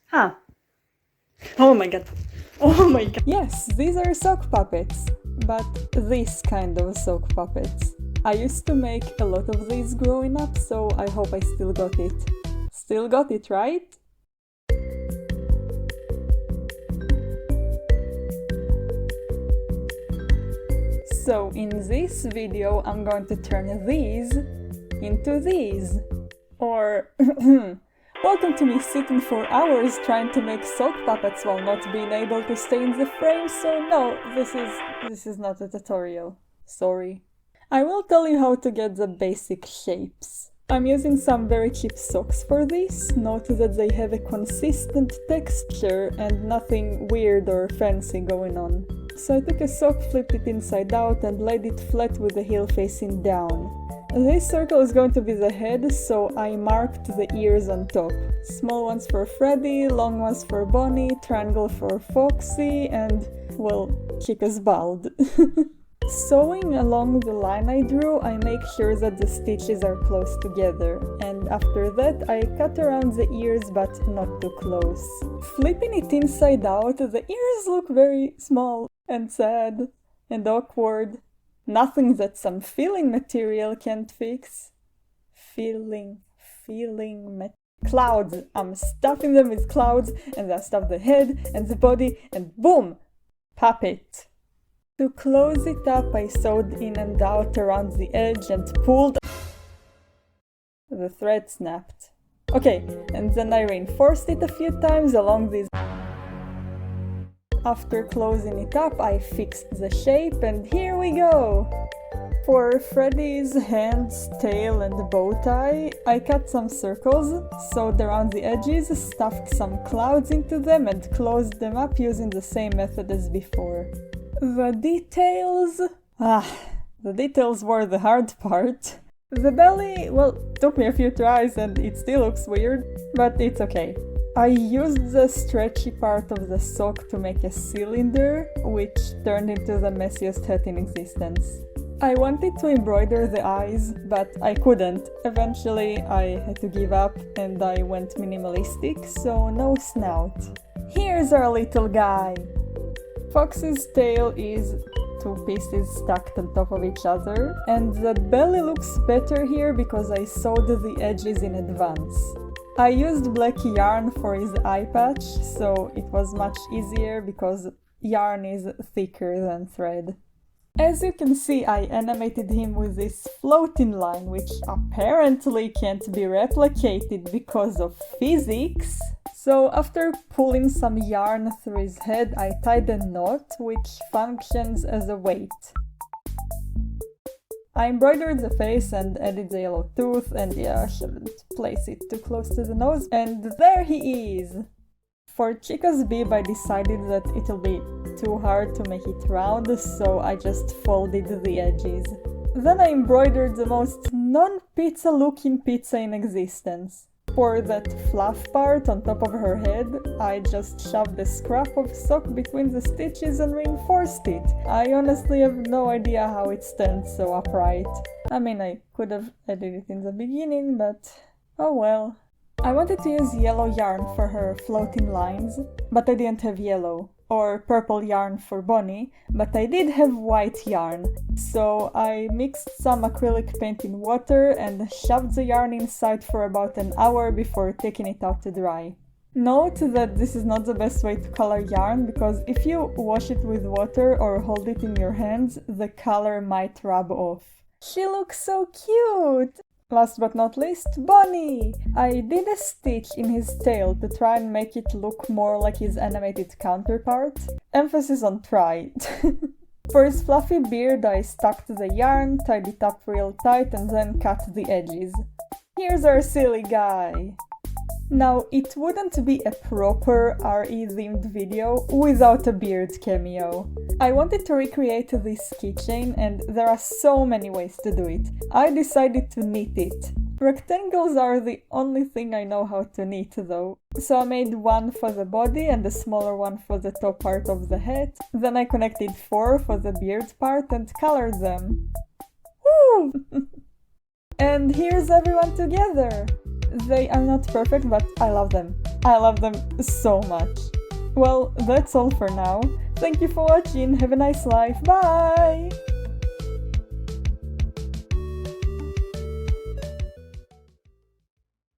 Huh. Oh my god. Oh my god. Yes, these are sock puppets, but this kind of sock puppets. I used to make a lot of these growing up, so I hope I still got it. Still got it, right? So in this video I'm going to turn these into these. Or welcome to me sitting for hours trying to make sock puppets while not being able to stay in the frame, so no, this is not a tutorial. Sorry. I will tell you how to get the basic shapes. I'm using some very cheap socks for this. Note that they have a consistent texture and nothing weird or fancy going on. So I took a sock, flipped it inside out and laid it flat with the heel facing down. This circle is going to be the head, so I marked the ears on top. Small ones for Freddy, long ones for Bonnie, triangle for Foxy, and, well, Chica's bald. Sewing along the line I drew, I make sure that the stitches are close together, and after that I cut around the ears but not too close. Flipping it inside out, the ears look very small and sad and awkward. Nothing that some filling material can't fix. Clouds! I'm stuffing them with clouds, and I stuff the head and the body, and boom! Puppet! To close it up, I sewed in and out around the edge and pulled. The thread snapped. Okay, and then I reinforced it a few times along these. After closing it up, I fixed the shape, and here we go! For Freddy's hands, tail and bow tie, I cut some circles, sewed around the edges, stuffed some clouds into them and closed them up using the same method as before. The details were the hard part. The belly, well, took me a few tries and it still looks weird, but it's okay. I used the stretchy part of the sock to make a cylinder, which turned into the messiest hat in existence. I wanted to embroider the eyes, but I couldn't. Eventually I had to give up and I went minimalistic, so no snout. Here's our little guy! Fox's tail is two pieces stacked on top of each other, and the belly looks better here because I sewed the edges in advance. I used black yarn for his eye patch, so it was much easier because yarn is thicker than thread. As you can see, I animated him with this floating line, which apparently can't be replicated because of physics. So after pulling some yarn through his head, I tied a knot, which functions as a weight. I embroidered the face and added the yellow tooth, and yeah, I shouldn't place it too close to the nose, and there he is! For Chica's bib, I decided that it'll be too hard to make it round, so I just folded the edges. Then I embroidered the most non-pizza looking pizza in existence. For that fluff part on top of her head, I just shoved a scrap of sock between the stitches and reinforced it. I honestly have no idea how it stands so upright. I mean, I could have added it in the beginning, but oh well. I wanted to use yellow yarn for her floating lines, but I didn't have yellow. Or purple yarn for Bonnie, but I did have white yarn. So I mixed some acrylic paint in water and shoved the yarn inside for about an hour before taking it out to dry. Note that this is not the best way to color yarn, because if you wash it with water or hold it in your hands, the color might rub off. She looks so cute! Last but not least, Bonnie! I did a stitch in his tail to try and make it look more like his animated counterpart. Emphasis on try. For his fluffy beard, I stuck the yarn, tied it up real tight, and then cut the edges. Here's our silly guy! Now, it wouldn't be a proper RE-themed video without a beard cameo. I wanted to recreate this keychain, and there are so many ways to do it. I decided to knit it. Rectangles are the only thing I know how to knit though. So I made one for the body and a smaller one for the top part of the hat. Then I connected 4 for the beard part and colored them. Woo! And here's everyone together! They are not perfect, but I love them. I love them so much. Well, that's all for now. Thank you for watching, have a nice life, bye!